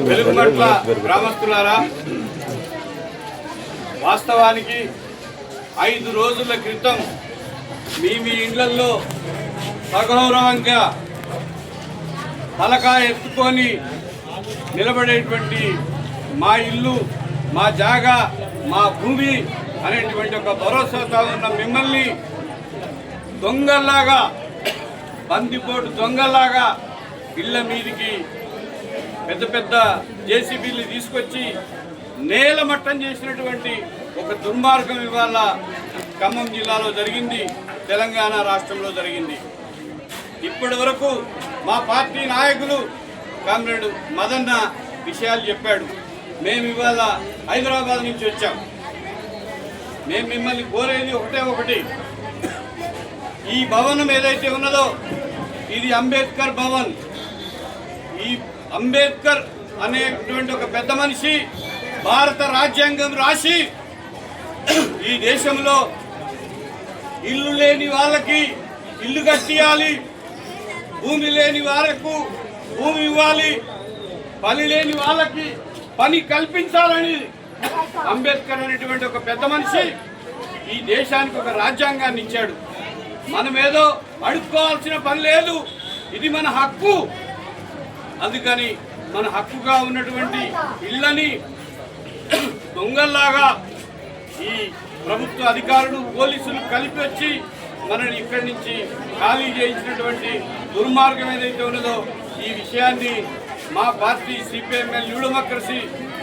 వెలుగుమట్ల గ్రామస్తులారా, వాస్తవానికి 5 రోజుల క్రితం మీ ఇళ్లలో సగౌరవంగా పలకా ఎత్తుకొని నిలబడేటువంటి మా ఇల్లు, మా జాగా, మా భూమి అనేటువంటి ఒక భరోసాతో ఉన్న మిమ్మల్ని దొంగల్లాగా, బందిపోటు దొంగల్లాగా ఇళ్ల మీదికి పెద్ద పెద్ద జేసీబీలు తీసుకొచ్చి నేలమట్టం చేసినటువంటి ఒక దుర్మార్గం ఇవాళ ఖమ్మం జిల్లాలో జరిగింది, తెలంగాణ రాష్ట్రంలో జరిగింది. ఇప్పటి వరకు మా పార్టీ నాయకులు కామ్రేడ్ మదన్న విషయాలు చెప్పాడు. మేము ఇవాళ హైదరాబాద్ నుంచి వచ్చాం. మేము మిమ్మల్ని కోరేది ఒకటి, ఈ భవనం ఏదైతే ఉన్నదో ఇది అంబేద్కర్ భవన్. ఈ అంబేద్కర్ అనేటువంటి ఒక పెద్ద మనిషి భారత రాజ్యాంగం రాసి ఈ దేశంలో ఇల్లు లేని వాళ్ళకి ఇల్లు కట్టియాలి, భూమి లేని వాళ్ళకు భూమి ఇవ్వాలి, పని లేని వాళ్ళకి పని కల్పించాలని అంబేద్కర్ అనేటువంటి ఒక పెద్ద మనిషి ఈ దేశానికి ఒక రాజ్యాంగాన్ని ఇచ్చాడు. మనమేదో అడుక్కోవాల్సిన పని లేదు, ఇది మన హక్కు. అందుకని మన హక్కుగా ఉన్నటువంటి ఇళ్ళని దొంగల్లాగా ఈ ప్రభుత్వ అధికారులు, పోలీసులు కలిపి వచ్చి మనల్ని ఇక్కడి నుంచి ఖాళీ చేయించినటువంటి దుర్మార్గం ఏదైతే ఉన్నదో ఈ విషయాన్ని మా పార్టీ సిపిఎంఎల్ యూడెమోక్రసీ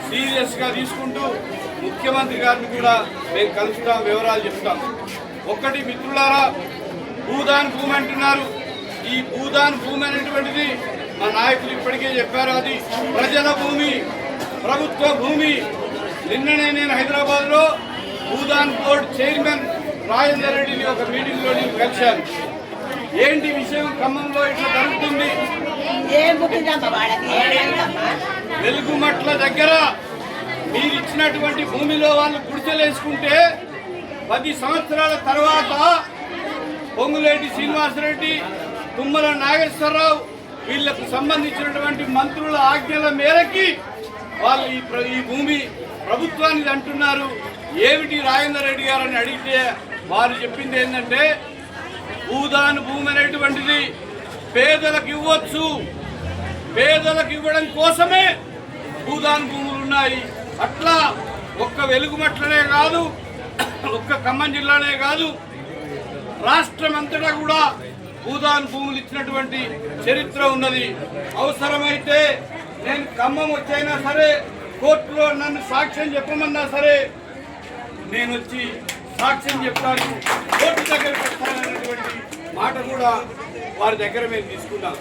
సీరియస్గా తీసుకుంటూ ముఖ్యమంత్రి గారిని కూడా మేము కలుస్తాం, వివరాలు చెప్తాం. ఒకటి మిత్రులారా, భూదాన్ భూమి అంటున్నారు. ఈ భూదాన్ భూమి అనేటువంటిది మా నాయకులు ఇప్పటికే చెప్పారు, అది ప్రజల భూమి, ప్రభుత్వ భూమి. నిన్ననే నేను హైదరాబాద్లో భూదాన్ బోర్డు చైర్మన్ రాజేందర్ రెడ్డిని ఒక మీటింగ్లో నేను కలిశాను. ఏంటి విషయం, ఖమ్మంలో ఇట్లా జరుగుతుంది. వెలుగుమట్ల దగ్గర మీరు ఇచ్చినటువంటి భూమిలో వాళ్ళు గుడిసెలేసుకుంటే 10 సంవత్సరాల తర్వాత పొంగులేటి శ్రీనివాసరెడ్డి, తుమ్మల నాగేశ్వరరావు వీళ్లకు సంబంధించినటువంటి మంత్రుల ఆజ్ఞల మేరకి వాళ్ళు ఈ భూమి ప్రభుత్వానికి అంటున్నారు. ఏమిటి రాజేందర్ రెడ్డి గారు అని అడిగితే వారు చెప్పింది ఏంటంటే, భూదాన్ భూమి అనేటువంటిది పేదలకు ఇవ్వచ్చు, పేదలకు ఇవ్వడం కోసమే భూదాన్ భూములు ఉన్నాయి. అట్లా ఒక్క వెలుగుమట్లనే కాదు, ఒక్క ఖమ్మం జిల్లానే కాదు, రాష్ట్రం అంతటా కూడా భూదాన్ భూములు ఇచ్చినటువంటి చరిత్ర ఉన్నది. అవసరమైతే నేను ఖమ్మం వచ్చైనా సరే, కోర్టులో నన్ను సాక్ష్యం చెప్పమన్నా సరే నేను వచ్చి సాక్ష్యం చెప్తాను, కోర్టు దగ్గరకు వస్తాననేటువంటి మాట కూడా వారి దగ్గర మేము తీసుకున్నాం.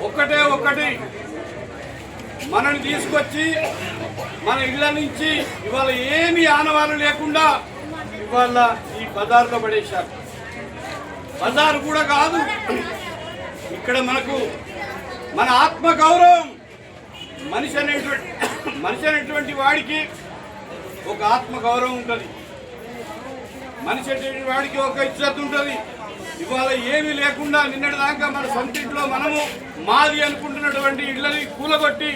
ఒకటి మనల్ని తీసుకొచ్చి మన ఇళ్ల నుంచి ఇవాళ ఏమి ఆనవాళ్ళు లేకుండా ఇవాళ ఈ బజార్లో పడేశారు. బజారు కూడా కాదు, ఇక్కడ మనకు మన ఆత్మ గౌరవం, మనిషి అనేటువంటి వాడికి ఒక ఆత్మ గౌరవం ఉంటుంది, మనిషి అనేటువంటి వాడికి ఒక ఇజ్జత్ ఉంటుంది. ఇవాళ ఏమీ లేకుండా నిన్నటి దాకా మన సొంతింట్లో మనము మాది అనుకుంటున్నటువంటి ఇళ్ళని కూలగొట్టి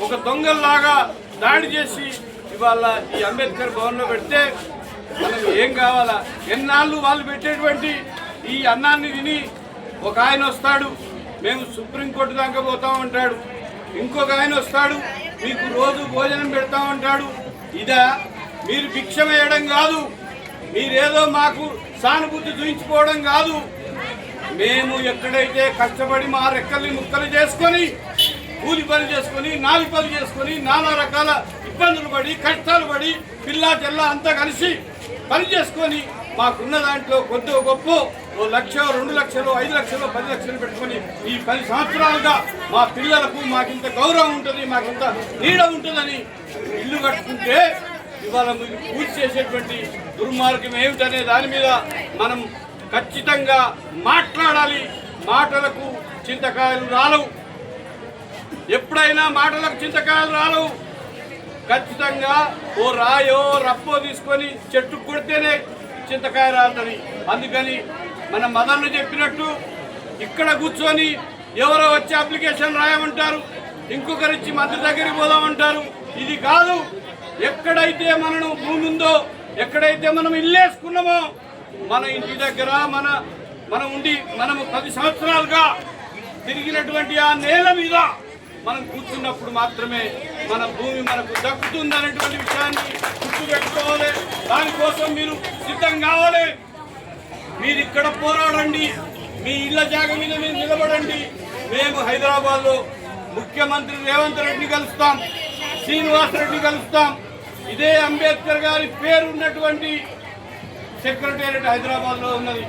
ఒక దొంగల్లాగా దాడి చేసి ఇవాళ ఈ అంబేద్కర్ భవన్లో పెడితే మనకు ఏం కావాలా? ఎన్నాళ్ళు వాళ్ళు పెట్టేటువంటి ఈ అన్నాన్ని తిని ఒక ఆయన వస్తాడు, మేము సుప్రీంకోర్టు దాకా పోతామంటాడు. ఇంకొక ఆయన వస్తాడు, మీకు రోజు భోజనం పెడతామంటాడు. ఇదా మీరు భిక్ష వేయడం కాదు, మీరేదో మాకు సానుభూతి చూయించుకోవడం కాదు. మేము ఎక్కడైతే కష్టపడి మా రెక్కల్ని ముక్కలు చేసుకొని, కూలి పని చేసుకొని, నాలి పని చేసుకొని, నానా రకాల ఇబ్బందులు పడి, కష్టాలు పడి, పిల్లా చెల్లా అంతా కలిసి పని చేసుకొని మాకున్న దాంట్లో కొద్ది గొప్ప 1 లక్ష, 2 లక్షలు, 5 లక్షలు, 10 లక్షలు పెట్టుకొని ఈ 10 సంవత్సరాలుగా మా పిల్లలకు మాకింత గౌరవం ఉంటుంది, మాకింత నీడ ఉంటుందని ఇల్లు కట్టుకుంటే ఇవాళ మీరు పూర్తి చేసేటువంటి దుర్మార్గం ఏమిటనే దాని మీద మనం ఖచ్చితంగా మాట్లాడాలి. మాటలకు చింతకాయలు రాలవు, ఎప్పుడైనా మాటలకు చింతకాయలు రాలవు. ఖచ్చితంగా ఓ రాయో రప్పో తీసుకొని చెట్టు కొడితేనే చింతకాయ రాలుతుంది. అందుకని మన మదన్లు చెప్పినట్టు ఇక్కడ కూర్చొని ఎవరో వచ్చి అప్లికేషన్ రాయమంటారు, ఇంకొకరు ఇచ్చి మంత్రి దగ్గరికి పోదామంటారు. ఇది కాదు. ఎక్కడైతే మనను భూమి ఉందో, ఎక్కడైతే మనం ఇల్లేసుకున్నామో, మన ఇంటి దగ్గర మనం ఉండి మనము 10 సంవత్సరాలుగా తిరిగినటువంటి ఆ నేల మీద మనం కూర్చున్నప్పుడు మాత్రమే మన భూమి మనకు దక్కుతుంది అనేటువంటి విషయాన్ని గుర్తుపెట్టుకోవాలి. దానికోసం మీరు సిద్ధం కావాలి. మీరు ఇక్కడ పోరాడండి, మీ ఇళ్ల జాగ మీద మీరు నిలబడండి. మేము హైదరాబాద్లో ముఖ్యమంత్రి రేవంత్ రెడ్డిని కలుస్తాం, శ్రీనివాస్ రెడ్డిని కలుస్తాం. ఇదే అంబేద్కర్ గారి పేరు ఉన్నటువంటి సెక్రటేరియట్ హైదరాబాద్లో ఉన్నది.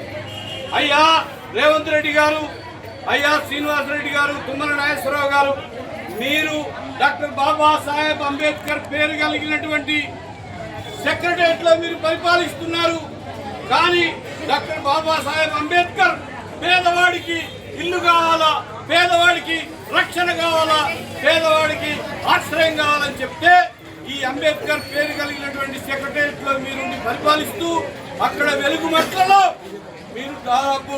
అయ్యా రేవంత్ రెడ్డి గారు, అయ్యా శ్రీనివాస్ రెడ్డి గారు, తుమ్మల నాగేశ్వరరావు గారు, మీరు డాక్టర్ బాబాసాహెబ్ అంబేద్కర్ పేరు కలిగినటువంటి సెక్రటేరియట్లో మీరు పరిపాలిస్తున్నారు. కానీ డాక్టర్ బాబాసాహెబ్ అంబేద్కర్ పేదవాడికి ఇల్లు కావాలా, పేదవాడికి రక్షణ కావాలా, పేదవాడికి ఆశ్రయం కావాలని చెప్తే ఈ అంబేద్కర్ పేరు కలిగినటువంటి సెక్రటేరియట్లో మీరుండి పరిపాలిస్తూ అక్కడ వెలుగుమట్లలో మీరు దాదాపు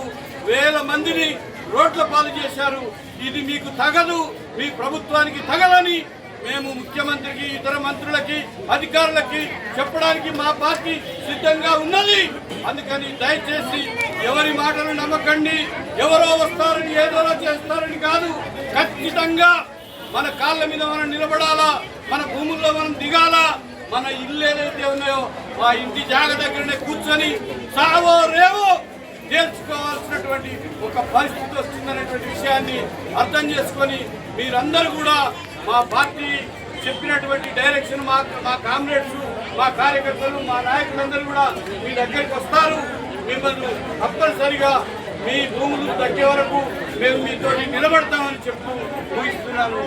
1000 మందిని రోడ్ల పాలు చేశారు. ఇది మీకు తగదు, మీ ప్రభుత్వానికి తగదని మేము ముఖ్యమంత్రికి, ఇతర మంత్రులకి, అధికారులకి చెప్పడానికి మా పార్టీ సిద్ధంగా ఉన్నది. అందుకని దయచేసి ఎవరి మాటలు నమ్మకండి. ఎవరో వస్తారని ఏదోలా చేస్తారని కాదు. ఖచ్చితంగా మన కాళ్ళ మీద మనం నిలబడాలా, మన భూముల్లో మనం దిగాలా. మన ఇల్లు ఏదైతే ఉన్నాయో ఆ ఇంటి జాగ దగ్గరనే కూర్చొని సావో రేవో తేల్చుకోవాల్సినటువంటి ఒక పరిస్థితి వస్తుందనేటువంటి విషయాన్ని అర్థం చేసుకొని మీరందరూ కూడా మా పార్టీ చెప్పినటువంటి డైరెక్షన్ మా కామ్రేడ్స్, మా కార్యకర్తలు, మా నాయకులందరూ కూడా మీ దగ్గరికి వస్తారు. మిమ్మల్ని తప్పనిసరిగా మీ భూములు దక్కే వరకు మేము మీతో నిలబడతామని చెప్పు ముగిస్తున్నాను.